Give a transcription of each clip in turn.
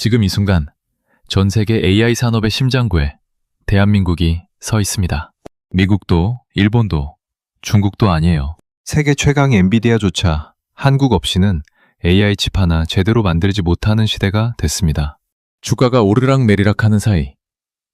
지금 이 순간 전 세계 AI 산업의 심장부에 대한민국이 서 있습니다. 미국도, 일본도, 중국도 아니에요. 세계 최강 엔비디아조차 한국 없이는 AI 칩 하나 제대로 만들지 못하는 시대가 됐습니다. 주가가 오르락내리락 하는 사이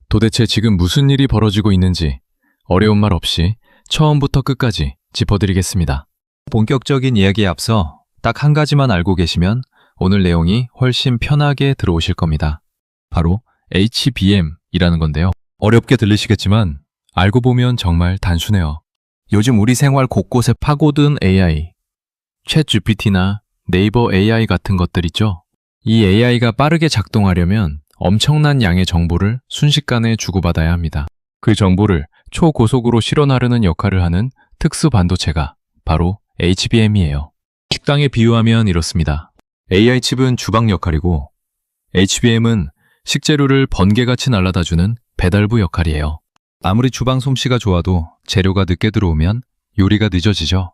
도대체 지금 무슨 일이 벌어지고 있는지 어려운 말 없이 처음부터 끝까지 짚어드리겠습니다. 본격적인 이야기에 앞서 딱 한 가지만 알고 계시면 오늘 내용이 훨씬 편하게 들어오실 겁니다. 바로 HBM이라는 건데요. 어렵게 들리시겠지만 알고 보면 정말 단순해요. 요즘 우리 생활 곳곳에 파고든 AI, 챗GPT나 네이버 AI 같은 것들 있죠? 이 AI가 빠르게 작동하려면 엄청난 양의 정보를 순식간에 주고받아야 합니다. 그 정보를 초고속으로 실어나르는 역할을 하는 특수 반도체가 바로 HBM이에요. 식당에 비유하면 이렇습니다. AI 칩은 주방 역할이고 HBM은 식재료를 번개같이 날라다주는 배달부 역할이에요. 아무리 주방 솜씨가 좋아도 재료가 늦게 들어오면 요리가 늦어지죠.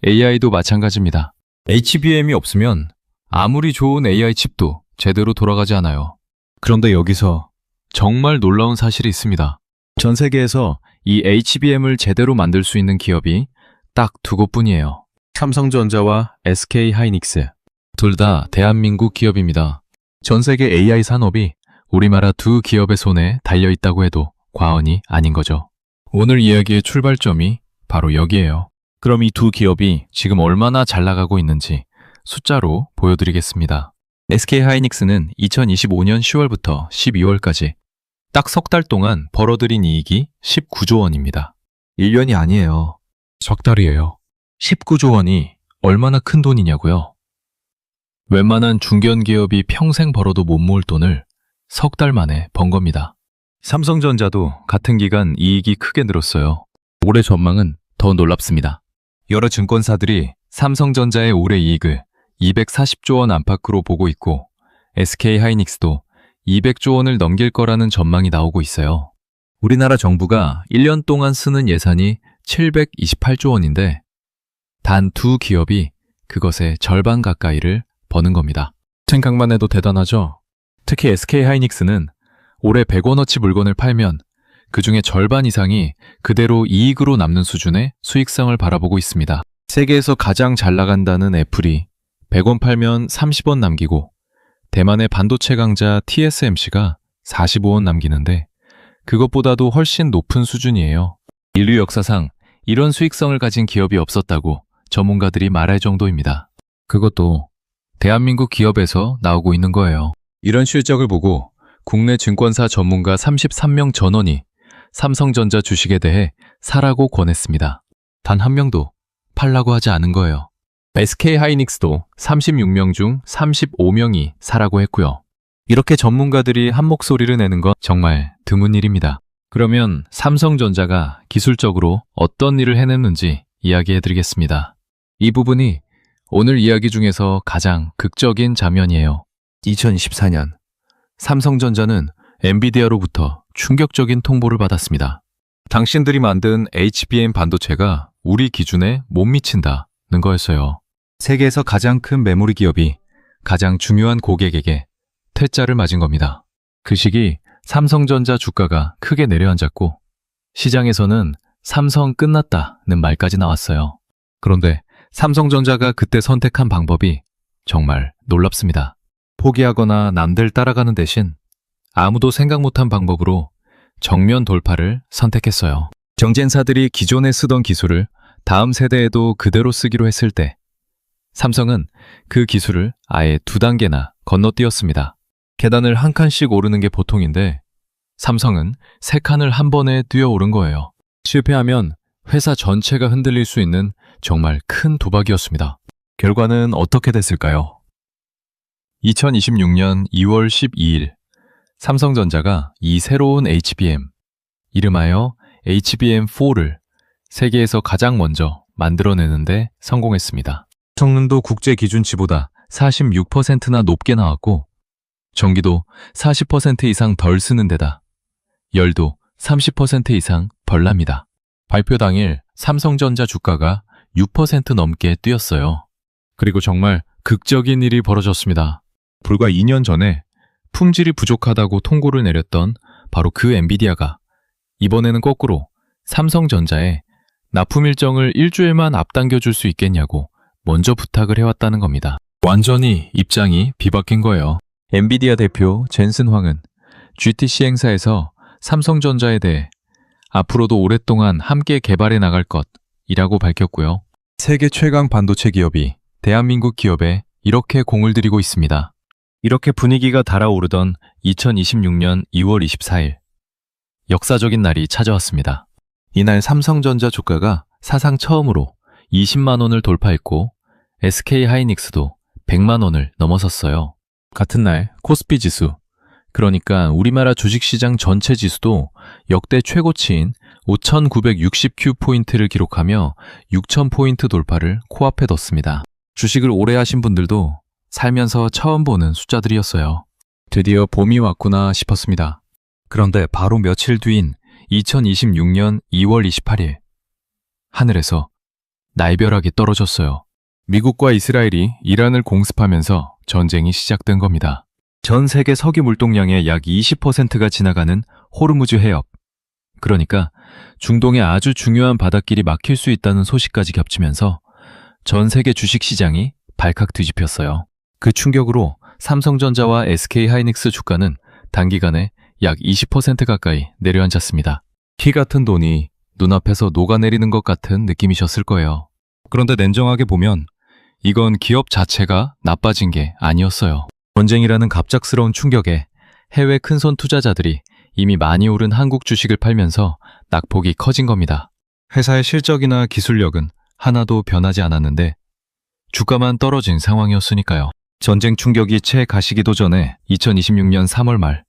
AI도 마찬가지입니다. HBM이 없으면 아무리 좋은 AI 칩도 제대로 돌아가지 않아요. 그런데 여기서 정말 놀라운 사실이 있습니다. 전 세계에서 이 HBM을 제대로 만들 수 있는 기업이 딱 두 곳뿐이에요. 삼성전자와 SK하이닉스. 둘 다 대한민국 기업입니다. 전 세계 AI 산업이 우리나라 두 기업의 손에 달려있다고 해도 과언이 아닌 거죠. 오늘 이야기의 출발점이 바로 여기에요. 그럼 이 두 기업이 지금 얼마나 잘 나가고 있는지 숫자로 보여드리겠습니다. SK하이닉스는 2025년 10월부터 12월까지 딱 석 달 동안 벌어들인 이익이 19조 원입니다. 1년이 아니에요. 석 달이에요. 19조 원이 얼마나 큰 돈이냐고요? 웬만한 중견기업이 평생 벌어도 못 모을 돈을 석 달 만에 번 겁니다. 삼성전자도 같은 기간 이익이 크게 늘었어요. 올해 전망은 더 놀랍습니다. 여러 증권사들이 삼성전자의 올해 이익을 240조 원 안팎으로 보고 있고 SK하이닉스도 200조 원을 넘길 거라는 전망이 나오고 있어요. 우리나라 정부가 1년 동안 쓰는 예산이 728조 원인데 단 두 기업이 그것의 절반 가까이를 버는 겁니다. 생각만 해도 대단하죠? 특히 SK하이닉스는 올해 100원어치 물건을 팔면 그 중에 절반 이상이 그대로 이익으로 남는 수준의 수익성을 바라보고 있습니다. 세계에서 가장 잘 나간다는 애플이 100원 팔면 30원 남기고 대만의 반도체 강자 TSMC가 45원 남기는데 그것보다도 훨씬 높은 수준이에요. 인류 역사상 이런 수익성을 가진 기업이 없었다고 전문가들이 말할 정도입니다. 그것도 대한민국 기업에서 나오고 있는 거예요. 이런 실적을 보고 국내 증권사 전문가 33명 전원이 삼성전자 주식에 대해 사라고 권했습니다. 단 한 명도 팔라고 하지 않은 거예요. SK하이닉스도 36명 중 35명이 사라고 했고요. 이렇게 전문가들이 한 목소리를 내는 건 정말 드문 일입니다. 그러면 삼성전자가 기술적으로 어떤 일을 해냈는지 이야기해드리겠습니다. 이 부분이 오늘 이야기 중에서 가장 극적인 장면이에요. 2024년 삼성전자는 엔비디아로부터 충격적인 통보를 받았습니다. 당신들이 만든 HBM 반도체가 우리 기준에 못 미친다는 거였어요. 세계에서 가장 큰 메모리 기업이 가장 중요한 고객에게 퇴짜를 맞은 겁니다. 그 시기 삼성전자 주가가 크게 내려앉았고 시장에서는 삼성 끝났다는 말까지 나왔어요. 그런데 삼성전자가 그때 선택한 방법이 정말 놀랍습니다. 포기하거나 남들 따라가는 대신 아무도 생각 못한 방법으로 정면 돌파를 선택했어요. 경쟁사들이 기존에 쓰던 기술을 다음 세대에도 그대로 쓰기로 했을 때 삼성은 그 기술을 아예 2단계나 건너뛰었습니다. 계단을 한 칸씩 오르는 게 보통인데 삼성은 3칸을 한 번에 뛰어오른 거예요. 실패하면 회사 전체가 흔들릴 수 있는 정말 큰 도박이었습니다. 결과는 어떻게 됐을까요? 2026년 2월 12일 삼성전자가 이 새로운 HBM, 이름하여 HBM4를 세계에서 가장 먼저 만들어내는데 성공했습니다. 성능도 국제 기준치보다 46%나 높게 나왔고 전기도 40% 이상 덜 쓰는 데다 열도 30% 이상 덜 납니다. 발표 당일 삼성전자 주가가 6% 넘게 뛰었어요. 그리고 정말 극적인 일이 벌어졌습니다. 불과 2년 전에 품질이 부족하다고 통고를 내렸던 바로 그 엔비디아가 이번에는 거꾸로 삼성전자에 납품 일정을 일주일만 앞당겨줄 수 있겠냐고 먼저 부탁을 해왔다는 겁니다. 완전히 입장이 뒤바뀐 거예요. 엔비디아 대표 젠슨 황은 GTC 행사에서 삼성전자에 대해 앞으로도 오랫동안 함께 개발해 나갈 것이라고 밝혔고요. 세계 최강 반도체 기업이 대한민국 기업에 이렇게 공을 들이고 있습니다. 이렇게 분위기가 달아오르던 2026년 2월 24일 역사적인 날이 찾아왔습니다. 이날 삼성전자 주가가 사상 처음으로 20만 원을 돌파했고 SK하이닉스도 100만 원을 넘어섰어요. 같은 날 코스피 지수, 그러니까 우리나라 주식시장 전체 지수도 역대 최고치인 5,960Q포인트를 기록하며 6,000포인트 돌파를 코앞에 뒀습니다. 주식을 오래 하신 분들도 살면서 처음 보는 숫자들이었어요. 드디어 봄이 왔구나 싶었습니다. 그런데 바로 며칠 뒤인 2026년 2월 28일 하늘에서 날벼락이 떨어졌어요. 미국과 이스라엘이 이란을 공습하면서 전쟁이 시작된 겁니다. 전 세계 석유 물동량의 약 20%가 지나가는 호르무즈 해협, 그러니까 중동의 아주 중요한 바닷길이 막힐 수 있다는 소식까지 겹치면서 전 세계 주식시장이 발칵 뒤집혔어요. 그 충격으로 삼성전자와 SK하이닉스 주가는 단기간에 약 20% 가까이 내려앉았습니다. 키 같은 돈이 눈앞에서 녹아내리는 것 같은 느낌이셨을 거예요. 그런데 냉정하게 보면 이건 기업 자체가 나빠진 게 아니었어요. 전쟁이라는 갑작스러운 충격에 해외 큰손 투자자들이 이미 많이 오른 한국 주식을 팔면서 낙폭이 커진 겁니다. 회사의 실적이나 기술력은 하나도 변하지 않았는데 주가만 떨어진 상황이었으니까요. 전쟁 충격이 채 가시기도 전에 2026년 3월 말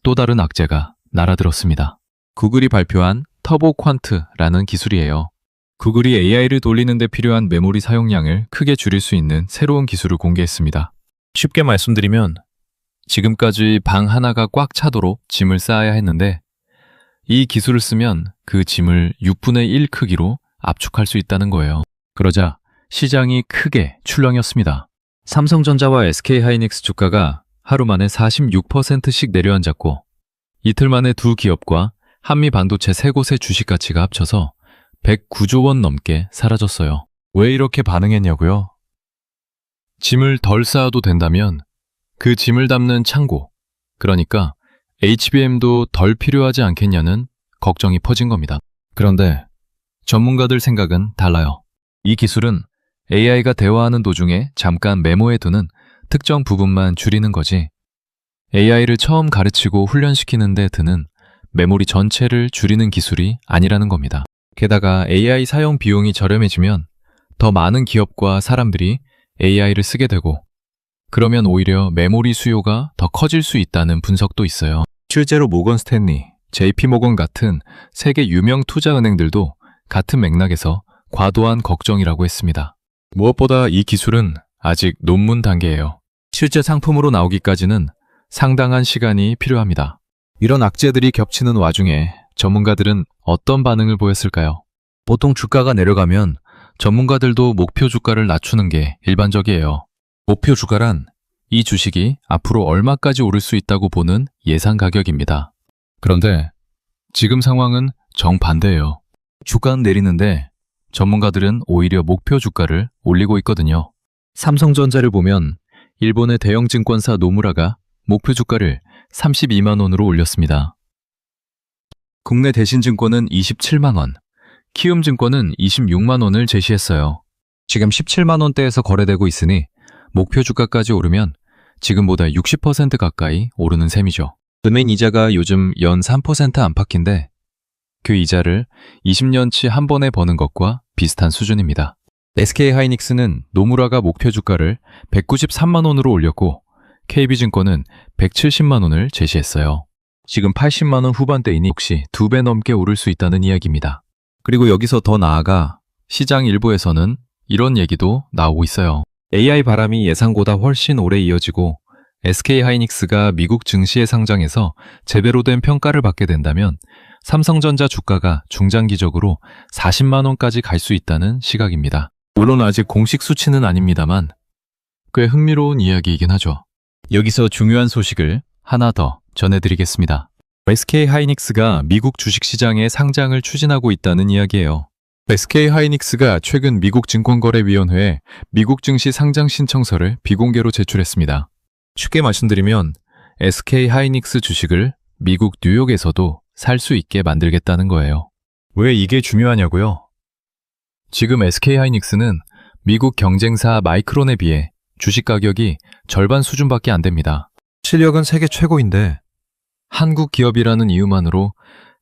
또 다른 악재가 날아들었습니다. 구글이 발표한 터보 퀀트라는 기술이에요. 구글이 AI를 돌리는 데 필요한 메모리 사용량을 크게 줄일 수 있는 새로운 기술을 공개했습니다. 쉽게 말씀드리면 지금까지 방 하나가 꽉 차도록 짐을 쌓아야 했는데 이 기술을 쓰면 그 짐을 6분의 1 크기로 압축할 수 있다는 거예요. 그러자 시장이 크게 출렁였습니다. 삼성전자와 SK하이닉스 주가가 하루 만에 46%씩 내려앉았고 이틀 만에 두 기업과 한미 반도체 세 곳의 주식 가치가 합쳐서 109조 원 넘게 사라졌어요. 왜 이렇게 반응했냐고요? 짐을 덜 쌓아도 된다면 그 짐을 담는 창고, 그러니까 HBM도 덜 필요하지 않겠냐는 걱정이 퍼진 겁니다. 그런데 전문가들 생각은 달라요. 이 기술은 AI가 대화하는 도중에 잠깐 메모해두는 특정 부분만 줄이는 거지 AI를 처음 가르치고 훈련시키는 데 드는 메모리 전체를 줄이는 기술이 아니라는 겁니다. 게다가 AI 사용 비용이 저렴해지면 더 많은 기업과 사람들이 AI를 쓰게 되고 그러면 오히려 메모리 수요가 더 커질 수 있다는 분석도 있어요. 실제로 모건 스탠리, JP모건 같은 세계 유명 투자은행들도 같은 맥락에서 과도한 걱정이라고 했습니다. 무엇보다 이 기술은 아직 논문 단계예요. 실제 상품으로 나오기까지는 상당한 시간이 필요합니다. 이런 악재들이 겹치는 와중에 전문가들은 어떤 반응을 보였을까요? 보통 주가가 내려가면 전문가들도 목표 주가를 낮추는 게 일반적이에요. 목표 주가란 이 주식이 앞으로 얼마까지 오를 수 있다고 보는 예상 가격입니다. 그런데 지금 상황은 정반대예요. 주가는 내리는데 전문가들은 오히려 목표 주가를 올리고 있거든요. 삼성전자를 보면 일본의 대형 증권사 노무라가 목표 주가를 32만 원으로 올렸습니다. 국내 대신증권은 27만 원, 키움증권은 26만 원을 제시했어요. 지금 17만 원대에서 거래되고 있으니 목표 주가까지 오르면 지금보다 60% 가까이 오르는 셈이죠. 은행 이자가 요즘 연 3% 안팎인데 그 이자를 20년치 한 번에 버는 것과 비슷한 수준입니다. SK하이닉스는 노무라가 목표 주가를 193만 원으로 올렸고 KB증권은 170만 원을 제시했어요. 지금 80만 원 후반대이니 혹시 2배 넘게 오를 수 있다는 이야기입니다. 그리고 여기서 더 나아가 시장 일부에서는 이런 얘기도 나오고 있어요. AI 바람이 예상보다 훨씬 오래 이어지고 SK하이닉스가 미국 증시에 상장해서 제대로 된 평가를 받게 된다면 삼성전자 주가가 중장기적으로 40만 원까지 갈 수 있다는 시각입니다. 물론 아직 공식 수치는 아닙니다만 꽤 흥미로운 이야기이긴 하죠. 여기서 중요한 소식을 하나 더 전해드리겠습니다. SK 하이닉스가 미국 주식시장에 상장을 추진하고 있다는 이야기예요. SK 하이닉스가 최근 미국 증권거래위원회에 미국 증시 상장 신청서를 비공개로 제출했습니다. 쉽게 말씀드리면 SK 하이닉스 주식을 미국 뉴욕에서도 살 수 있게 만들겠다는 거예요. 왜 이게 중요하냐고요? 지금 SK 하이닉스는 미국 경쟁사 마이크론에 비해 주식 가격이 절반 수준밖에 안 됩니다. 실력은 세계 최고인데 한국 기업이라는 이유만으로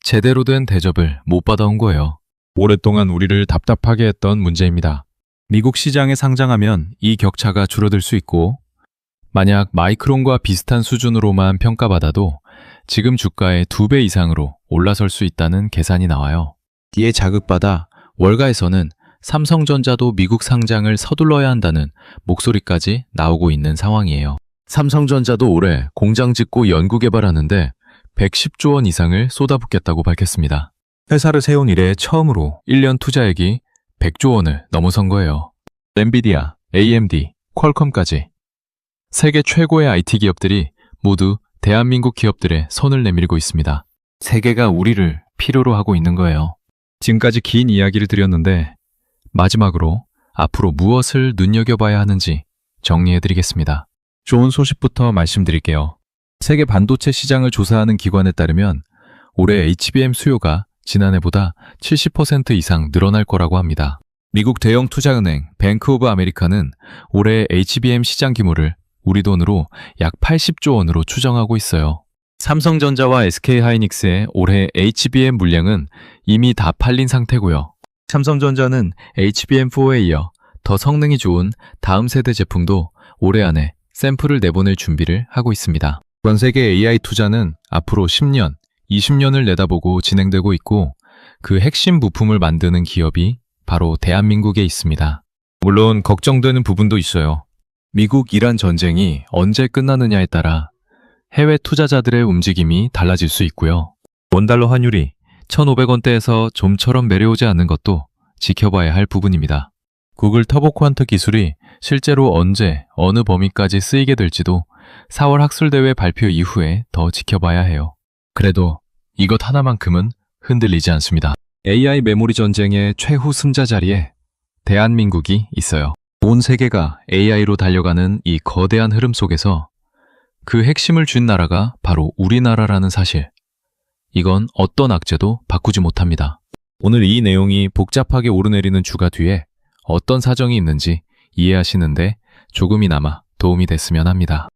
제대로 된 대접을 못 받아온 거예요. 오랫동안 우리를 답답하게 했던 문제입니다. 미국 시장에 상장하면 이 격차가 줄어들 수 있고 만약 마이크론과 비슷한 수준으로만 평가받아도 지금 주가의 2배 이상으로 올라설 수 있다는 계산이 나와요. 이에 자극받아 월가에서는 삼성전자도 미국 상장을 서둘러야 한다는 목소리까지 나오고 있는 상황이에요. 삼성전자도 올해 공장 짓고 연구개발하는데 110조 원 이상을 쏟아붓겠다고 밝혔습니다. 회사를 세운 이래 처음으로 1년 투자액이 100조 원을 넘어선 거예요. 엔비디아, AMD, 퀄컴까지 세계 최고의 IT 기업들이 모두 대한민국 기업들의 손을 내밀고 있습니다. 세계가 우리를 필요로 하고 있는 거예요. 지금까지 긴 이야기를 드렸는데 마지막으로 앞으로 무엇을 눈여겨봐야 하는지 정리해드리겠습니다. 좋은 소식부터 말씀드릴게요. 세계 반도체 시장을 조사하는 기관에 따르면 올해 HBM 수요가 지난해보다 70% 이상 늘어날 거라고 합니다. 미국 대형 투자은행 뱅크 오브 아메리카는 올해 HBM 시장 규모를 우리 돈으로 약 80조 원으로 추정하고 있어요. 삼성전자와 SK하이닉스의 올해 HBM 물량은 이미 다 팔린 상태고요. 삼성전자는 HBM4에 이어 더 성능이 좋은 다음 세대 제품도 올해 안에 샘플을 내보낼 준비를 하고 있습니다. 전 세계 AI 투자는 앞으로 10년, 20년을 내다보고 진행되고 있고 그 핵심 부품을 만드는 기업이 바로 대한민국에 있습니다. 물론 걱정되는 부분도 있어요. 미국-이란 전쟁이 언제 끝나느냐에 따라 해외 투자자들의 움직임이 달라질 수 있고요. 원달러 환율이 1,500원대에서 좀처럼 내려오지 않는 것도 지켜봐야 할 부분입니다. 구글 터보 퀀트 기술이 실제로 언제 어느 범위까지 쓰이게 될지도 4월 학술대회 발표 이후에 더 지켜봐야 해요. 그래도 이것 하나만큼은 흔들리지 않습니다. AI 메모리 전쟁의 최후 승자 자리에 대한민국이 있어요. 온 세계가 AI로 달려가는 이 거대한 흐름 속에서 그 핵심을 쥔 나라가 바로 우리나라라는 사실. 이건 어떤 악재도 바꾸지 못합니다. 오늘 이 내용이 복잡하게 오르내리는 주가 뒤에 어떤 사정이 있는지 이해하시는데 조금이나마 도움이 됐으면 합니다.